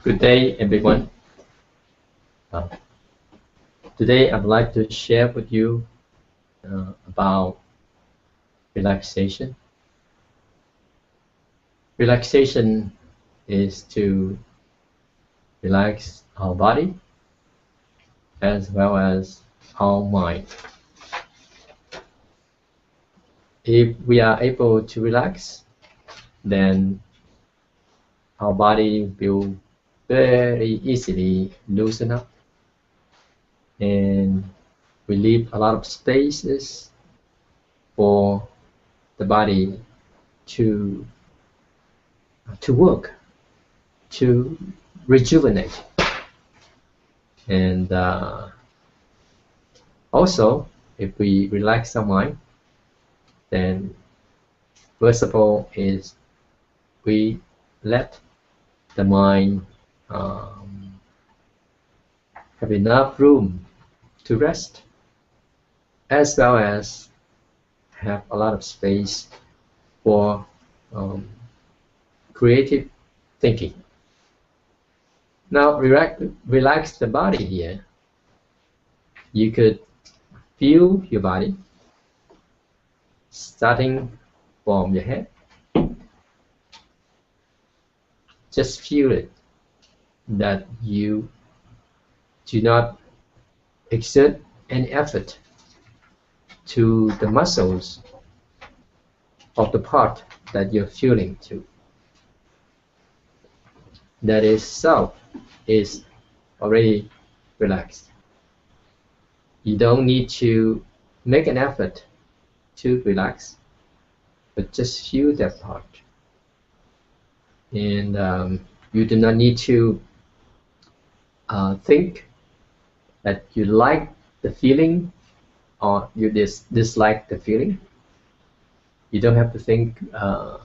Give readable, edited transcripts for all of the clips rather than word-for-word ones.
Good day, everyone. Uh, Today, I'd like to share with you about relaxation. Relaxation is to relax our body as well as our mind. If we are able to relax, then our body will very easily loosen up, and we leave a lot of spaces for the body to work, to rejuvenate. And also, if we relax our mind, then first of all is we let the mind have enough room to rest, as well as have a lot of space for creative thinking. Now, relax the body here. You could feel your body starting from your head. Just feel it, that you do not exert any effort to the muscles of the part that you're feeling to. That itself is already relaxed. You don't need to make an effort to relax, but just feel that part. And you do not need to think that you like the feeling or you dislike the feeling. You don't have to think the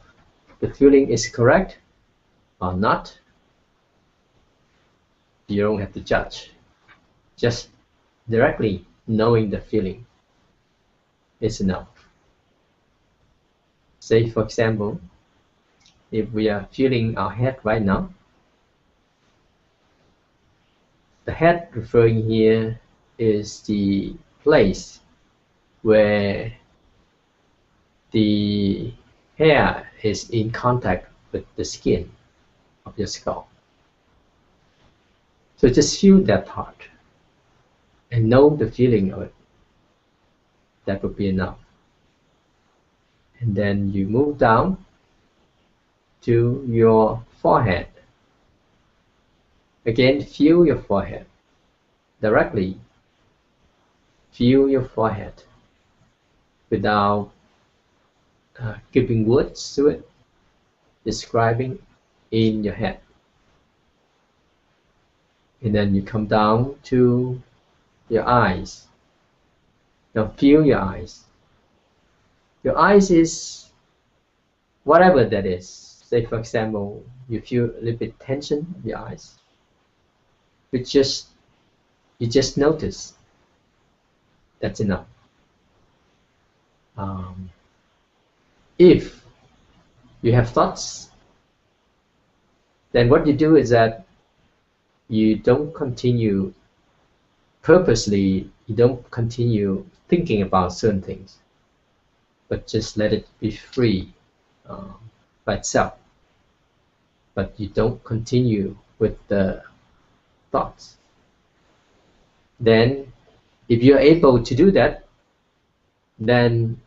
feeling is correct or not. You don't have to judge. Just directly knowing the feeling is enough. Say, for example, if we are feeling our head right now, the head referring here is the place where the hair is in contact with the skin of your skull. So just feel that part and know the feeling of it. That would be enough. And then you move down to your forehead. Again, feel your forehead. Directly feel your forehead without giving words to it, describing in your head. And then you come down to your eyes. Now feel your eyes. Your eyes is whatever that is. Say, for example, you feel a little bit tension in your eyes. You just notice. That's enough. If you have thoughts, then what you do is that you don't continue purposely, you don't continue thinking about certain things, but just let it be free by itself. But you don't continue with the thoughts. Then, if you're able to do that, then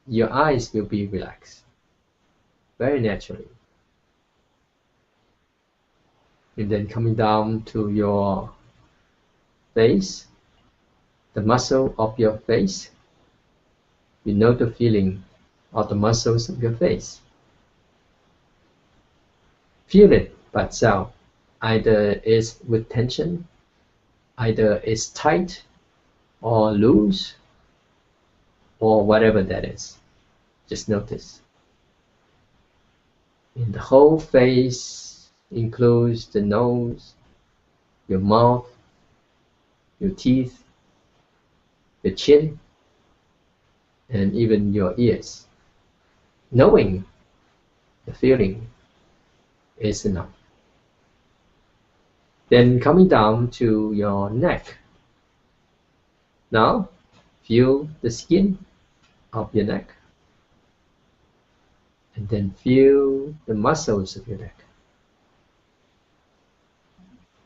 your eyes will be relaxed very naturally. And then coming down to your face, the muscle of your face, you know the feeling of the muscles of your face. Feel it by itself. Either it's with tension, either it's tight or loose, or whatever that is. Just notice. And the whole face includes the nose, your mouth, your teeth, your chin, and even your ears. Knowing the feeling is enough. Then coming down to your neck. Now, feel the skin of your neck. And then feel the muscles of your neck.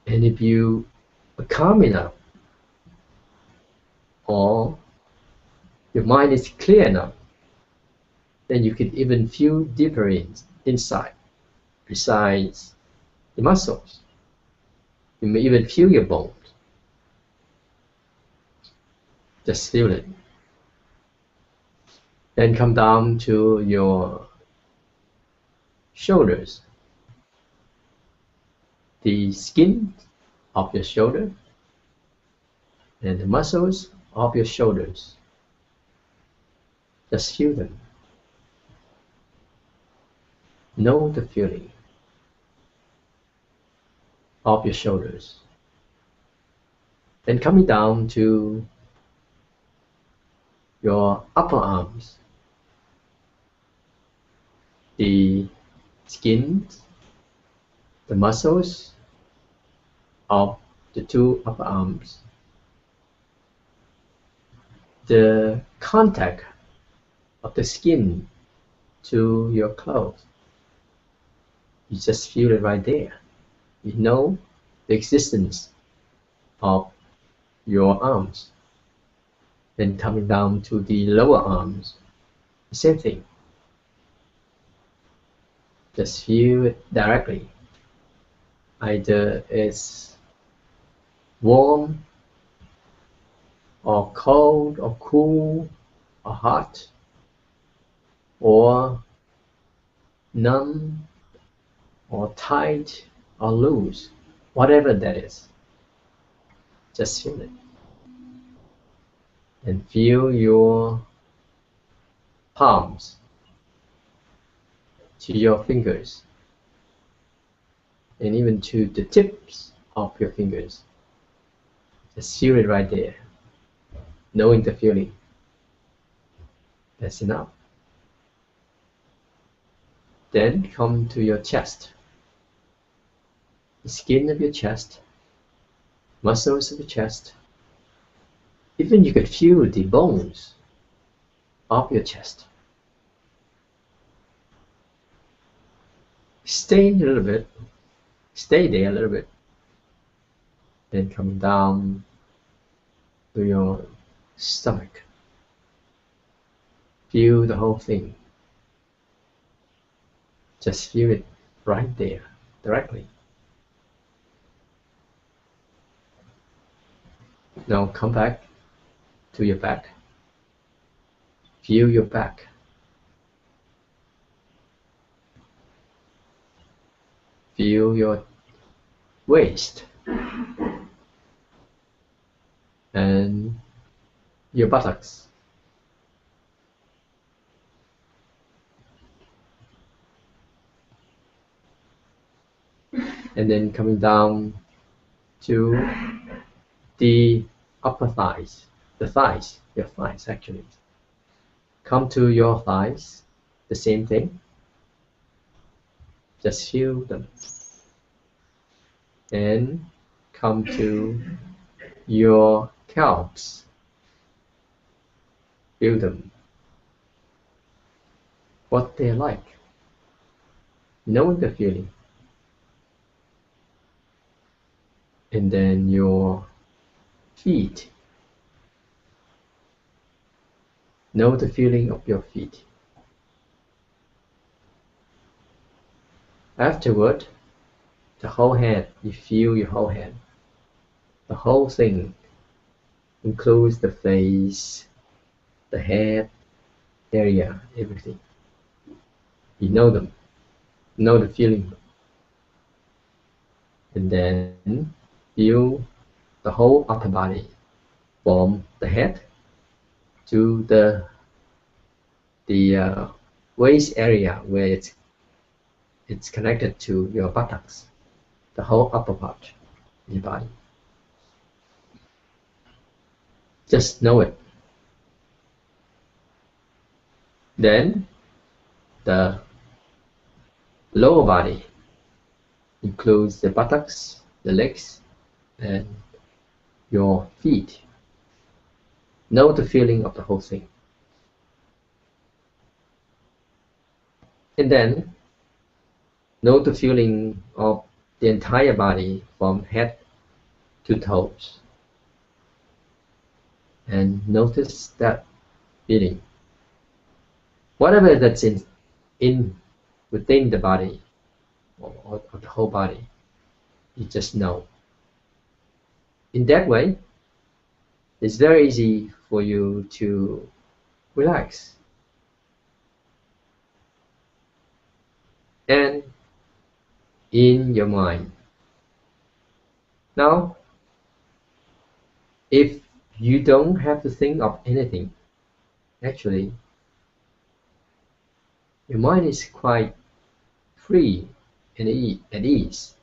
And if you are calm enough, or your mind is clear enough, then you can even feel deeper inside, besides the muscles. You may even feel your bones. Just feel it. Then come down to your shoulders. The skin of your shoulder and the muscles of your shoulders. Just feel them. Know the feeling of your shoulders. Then coming down to your upper arms. The skin, the muscles of the two upper arms. The contact of the skin to your clothes. You just feel it right there. You know the existence of your arms. Then coming down to the lower arms, the same thing. Just feel it directly. Either it's warm, or cold, or cool, or hot, or numb, or tight, or loose, whatever that is. Just feel it. And feel your palms to your fingers, and even to the tips of your fingers. Just feel it right there, knowing the feeling. That's enough. Then come to your chest. The skin of your chest, muscles of your chest. Even you could feel the bones of your chest. Stay a little bit. Stay there a little bit. Then coming down to your stomach. Feel the whole thing. Just feel it right there, directly. Now come back to your back. Feel your back. Feel your waist and your buttocks. And then coming down to the upper thighs, the thighs, your thighs actually. Come to your thighs, the same thing. Just feel them. And come to your calves. Feel them. What they're like. Knowing the feeling. And then your feet. Know the feeling of your feet. Afterward, the whole head, you feel your whole head. The whole thing includes the face, the head, area, everything. You know them, know the feeling. And then feel the whole upper body, from the head to the waist area where it's connected to your buttocks, the whole upper part of your body. Just know it. Then the lower body includes the buttocks, the legs and your feet. Know the feeling of the whole thing. And then know the feeling of the entire body from head to toes. And notice that feeling. Whatever that's in within the body or the whole body, you just know. In that way, it's very easy for you to relax. And in your mind. Now, if you don't have to think of anything, actually, your mind is quite free and at ease.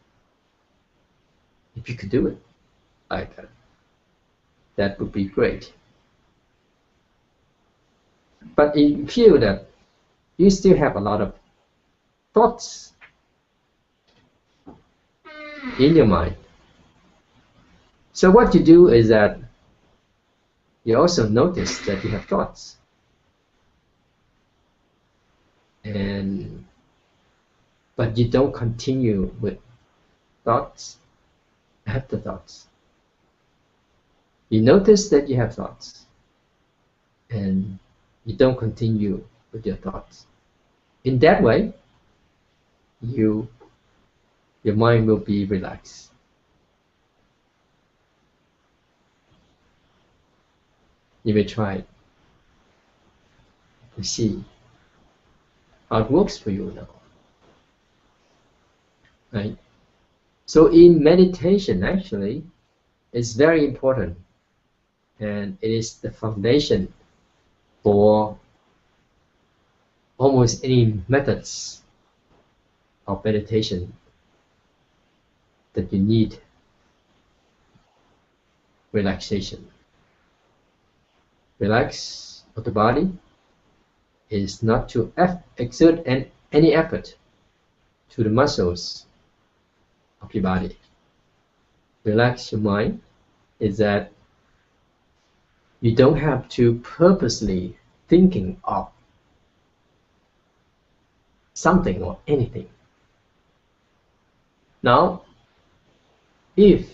If you could do it like that, that would be great. But if you feel that you still have a lot of thoughts in your mind, so what you do is that you also notice that you have thoughts, but you don't continue with thoughts after thoughts. You notice that you have thoughts, and you don't continue with your thoughts. In that way, your mind will be relaxed. You may try it to see how it works for you now. Right? So in meditation, actually, it's very important, and it is the foundation for almost any methods of meditation that you need relaxation. Relax of the body is not to exert any effort to the muscles of your body. Relax your mind is that you don't have to purposely thinking of something or anything. Now, if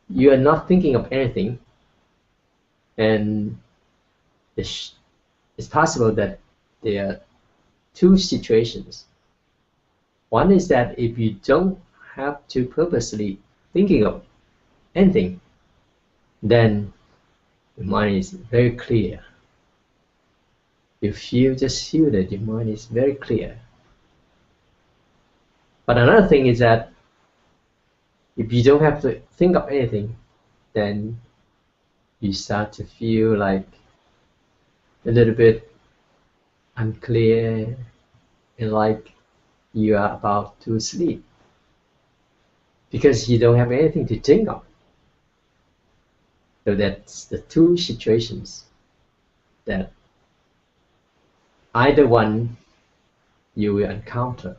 you are not thinking of anything, and it's possible that there are two situations. One is that if you don't have to purposely thinking of anything, then your mind is very clear. Just feel that your mind is very clear. But another thing is that if you don't have to think of anything, then you start to feel like a little bit unclear and like you are about to sleep because you don't have anything to think of. So that's the two situations that either one you will encounter.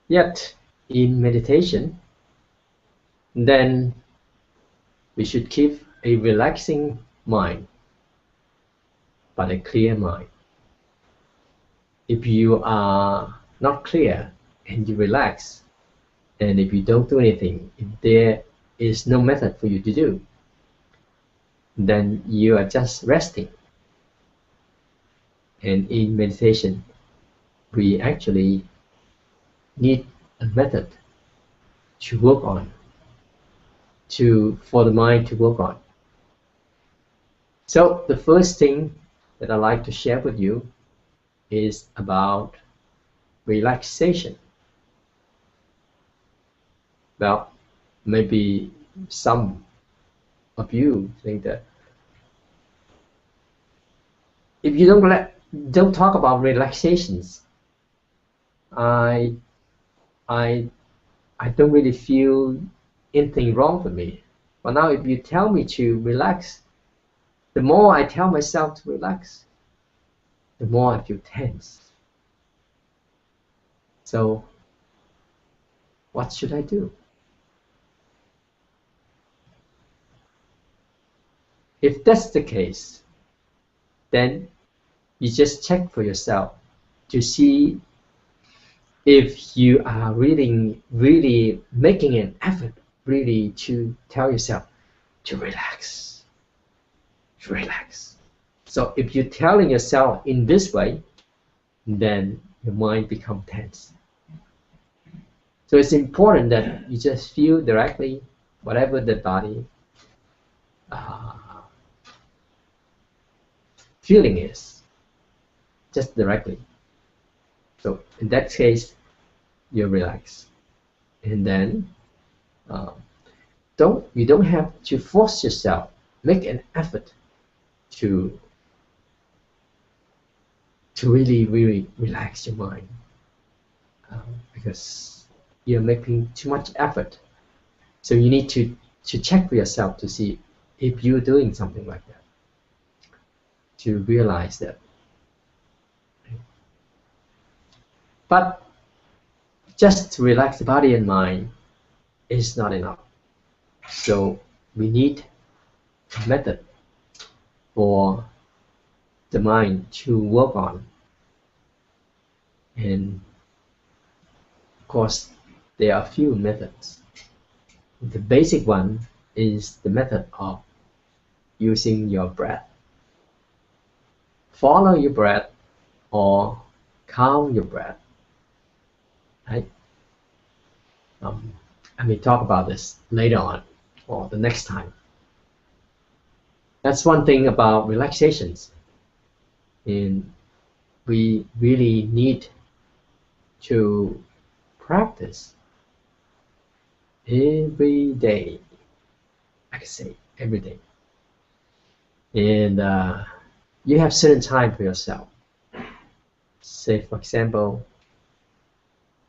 Yet in meditation, then we should keep a relaxing mind, but a clear mind. If you are not clear and you relax, and if you don't do anything, if there is no method for you to do, then you are just resting. And in meditation, we actually need a method to work on, for the mind to work on. So the first thing that I'd like to share with you is about relaxation. Well, maybe some of you think that if you don't talk about relaxations, I don't really feel anything wrong with me. But now if you tell me to relax, the more I tell myself to relax, the more I feel tense. So what should I do? If that's the case, then you just check for yourself to see if you are really making an effort really to tell yourself to relax, to relax. So if you're telling yourself in this way, then your mind becomes tense. So it's important that you just feel directly whatever the body uh, feeling is, just directly. So in that case, you relax, and then you don't have to force yourself, make an effort to really relax your mind, because you're making too much effort. So you need to check for yourself to see if you're doing something like that, to realize that. But just to relax the body and mind is not enough. So we need a method for the mind to work on. And of course, there are a few methods. The basic one is the method of using your breath. Follow your breath or count your breath. Right? I may talk about this later on or the next time. That's one thing about relaxations. And we really need to practice every day. I can say every day. And you have certain time for yourself. Say, for example,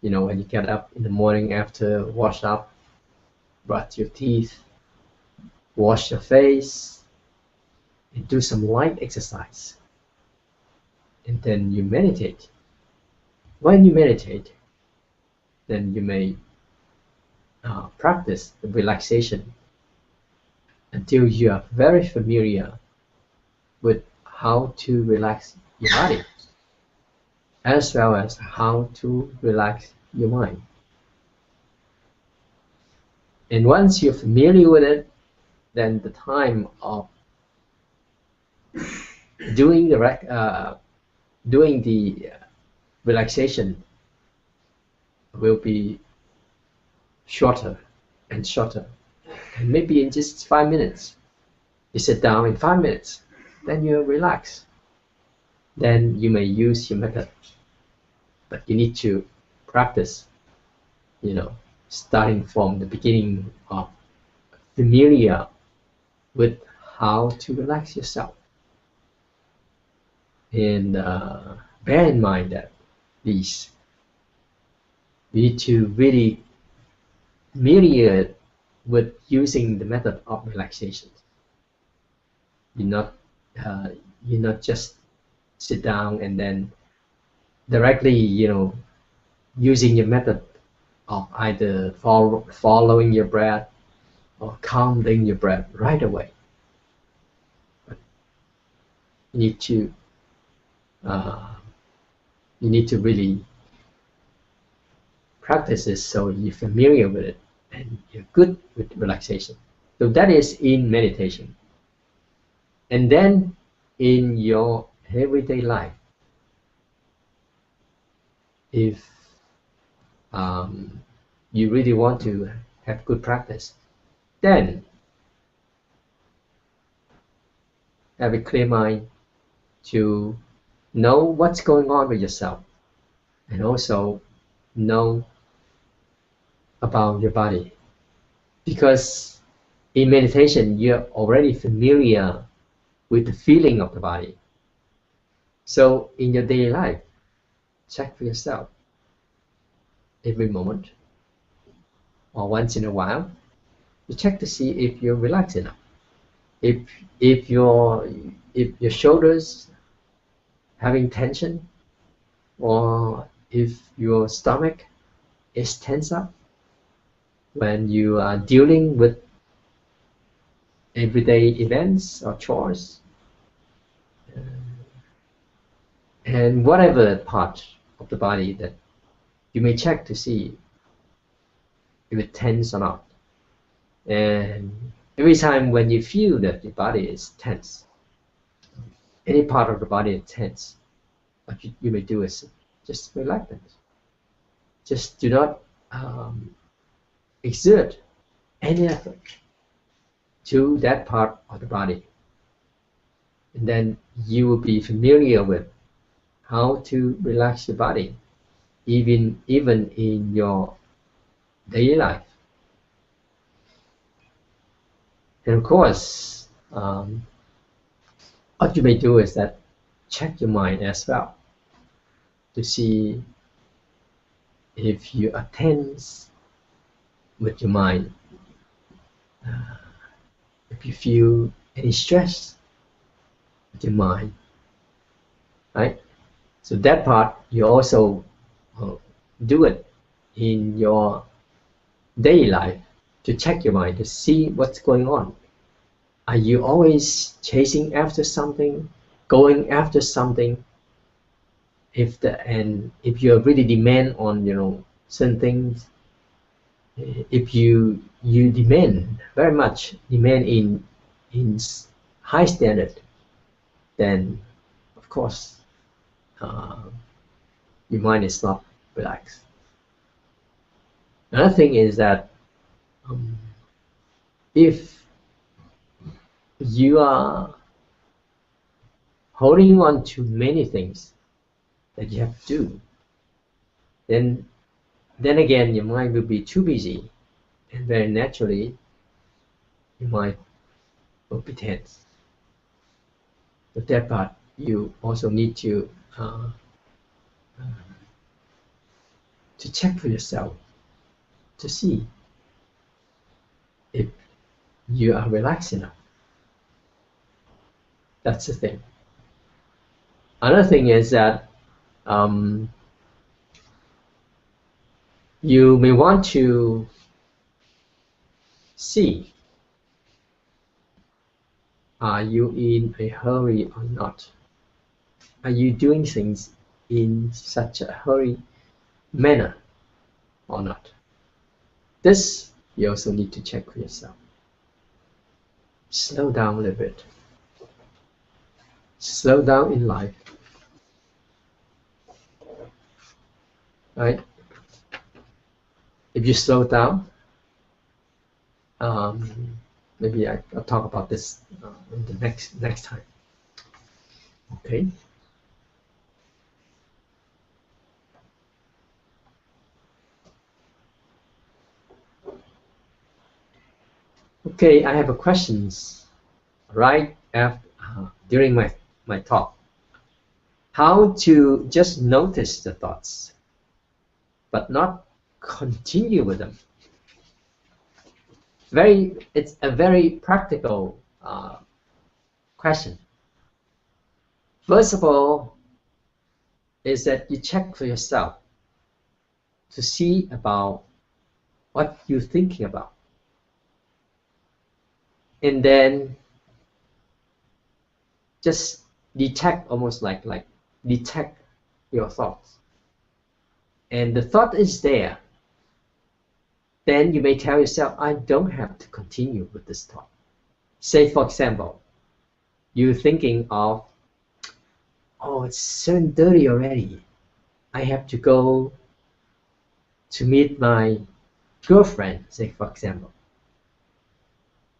when you get up in the morning after wash up, brush your teeth, wash your face, and do some light exercise. And then you meditate. When you meditate, then you may practice the relaxation until you are very familiar with how to relax your body, as well as how to relax your mind. And once you're familiar with it, then the time of doing the relaxation will be shorter and shorter. And maybe in just 5 minutes, you sit down in 5 minutes, then you relax. Then you may use your method, but you need to practice, starting from the beginning of familiar with how to relax yourself. And bear in mind that these, you need to really familiar with using the method of relaxation. You not just sit down and then directly, using your method of either following your breath or counting your breath right away. But you need to really practice this so you're familiar with it and you're good with relaxation. So that is in meditation. And then in your everyday life, if you really want to have good practice, then have a clear mind to know what's going on with yourself, and also know about your body. Because in meditation, you're already familiar with the feeling of the body. So in your daily life, check for yourself every moment or once in a while. You check to see if you're relaxed enough. If your shoulders having tension, or if your stomach is tense up, when you are dealing with everyday events or chores, and whatever part of the body that you may check to see if it tense or not. And every time when you feel that your body is tense, any part of the body is tense, what you may do is just relax it. Just do not exert any effort to that part of the body. And then you will be familiar with how to relax your body, even in your daily life. And of course, what you may do is that check your mind as well to see if you are tense with your mind, if you feel any stress with your mind, right? So that part you also do it in your daily life to check your mind to see what's going on. Are you always chasing after something, going after something? If you really demand on certain things, if you demand very much, demand in high standard, then of course your mind is not relaxed. Another thing is that if you are holding on to many things that you have to do, then again your mind will be too busy, and very naturally your mind will be tense. But that part you also need to check for yourself to see if you are relaxed enough. That's the thing. Another thing is that you may want to see, are you in a hurry or not? Are you doing things in such a hurry manner or not? This you also need to check for yourself. Slow down a little bit. Slow down in life. Right? If you slow down, maybe I'll talk about this in the next time. Okay. Okay, I have a questions right after during my talk. How to just notice the thoughts, but not continue with them. It's a very practical question. First of all, is that you check for yourself to see about what you're thinking about, and then just detect, almost like detect your thoughts, and the thought is there. Then you may tell yourself, I don't have to continue with this thought. Say, for example, you're thinking of, oh, it's 7:30 already. I have to go to meet my girlfriend, say, for example.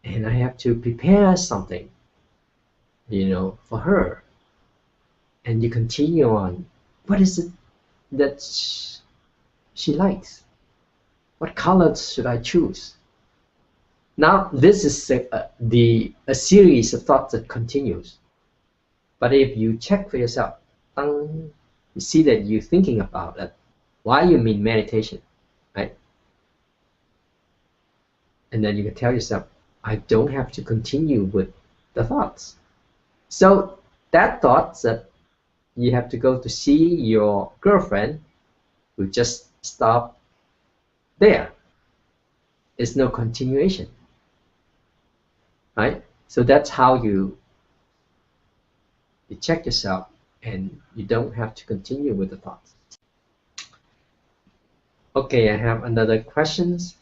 And I have to prepare something, for her. And you continue on. What is it that she likes? What colors should I choose? Now, this is a series of thoughts that continues. But if you check for yourself, you see that you're thinking about it while you're in meditation, right? And then you can tell yourself, I don't have to continue with the thoughts. So that thought that you have to go to see your girlfriend will just stop there. There's no continuation, right? So that's how you check yourself, and you don't have to continue with the thoughts. Okay, I have another questions.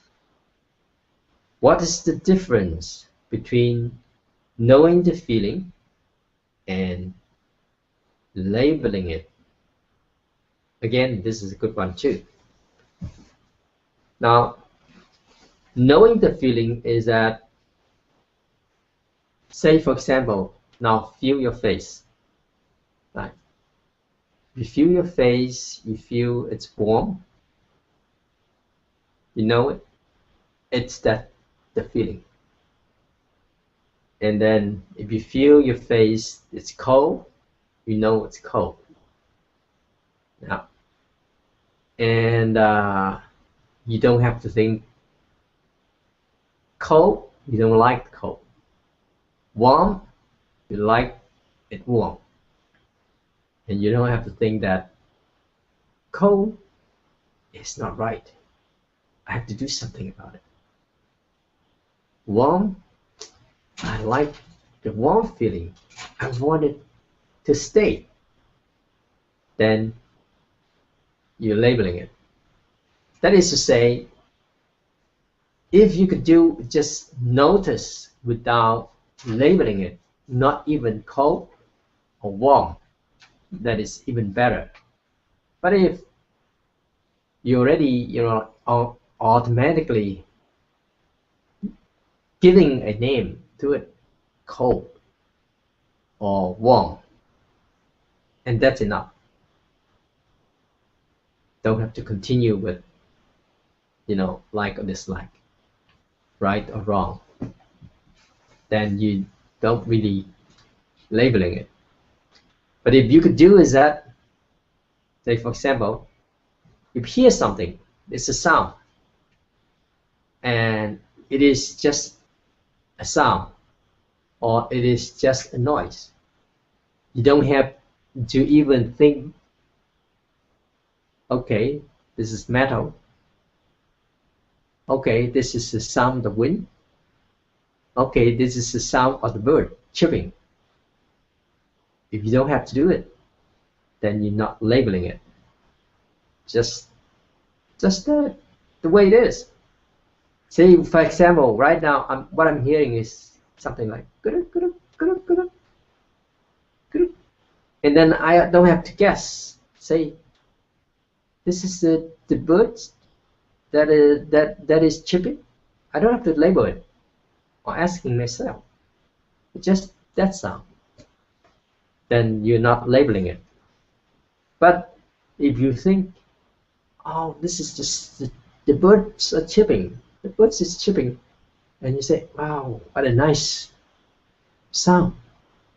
What is the difference between knowing the feeling and labeling it? Again, this is a good one too. Now, knowing the feeling is that, say for example, now feel your face. Right? You feel your face, you feel it's warm. You know it. It's that the feeling. And then if you feel your face, it's cold, you know it's cold. Now, and you don't have to think cold, you don't like cold. Warm, you like it warm. And you don't have to think that cold is not right. I have to do something about it. Warm, I like the warm feeling. I want it to stay. Then you're labeling it. That is to say, if you could do just notice without labeling it, not even cold or warm, that is even better. But if you already, automatically giving a name to it, cold or warm, and that's enough. Don't have to continue with, like or dislike, right or wrong. Then you don't really labeling it. But if you could do is that, say for example, you hear something, it's a sound, and it is just a sound, or it is just a noise. You don't have to even think, okay, this is metal. Okay, this is the sound of the wind. Okay, this is the sound of the bird chirping. If you don't have to do it, then you're not labeling it. Just the way it is. Say, for example, right now, what I'm hearing is something like and then I don't have to guess. Say, this is the birds that is chirping. I don't have to label it or asking myself. It's just that sound. Then you're not labeling it. But if you think, oh, this is just the birds are chirping. The birds is chirping, and you say, wow, what a nice sound.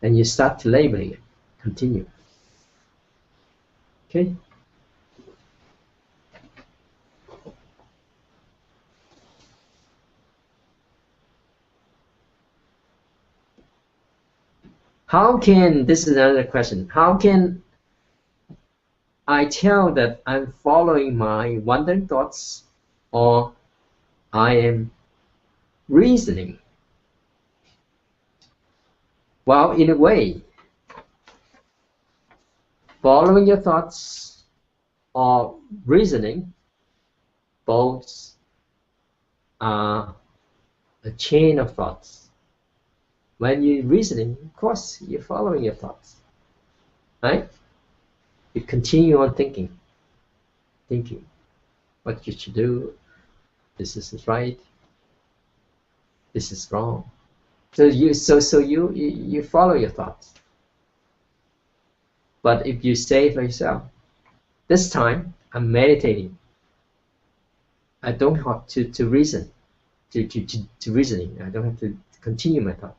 And you start to labeling it. Continue. Okay. This is another question, how can I tell that I'm following my wandering thoughts or I am reasoning? Well, in a way, following your thoughts or reasoning, both are a chain of thoughts. When you're reasoning, of course, you're following your thoughts, right? You continue on thinking what you should do. This is right. This is wrong. So you follow your thoughts. But if you say for yourself, this time I'm meditating. I don't have to reason, to reasoning. I don't have to continue my thought.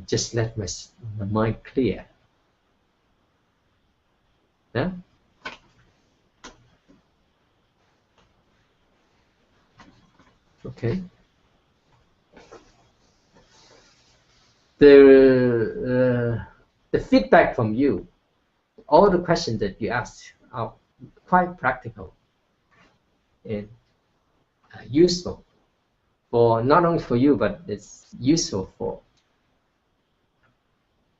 Just let my mind clear. Yeah? Okay. The feedback from you, all the questions that you asked are quite practical and useful. for not only for you, but it's useful for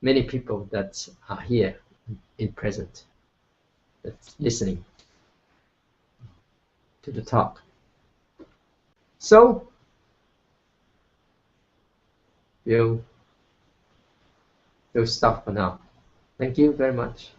many people that are here in present, that's listening to the talk. So we'll stop for now. Thank you very much.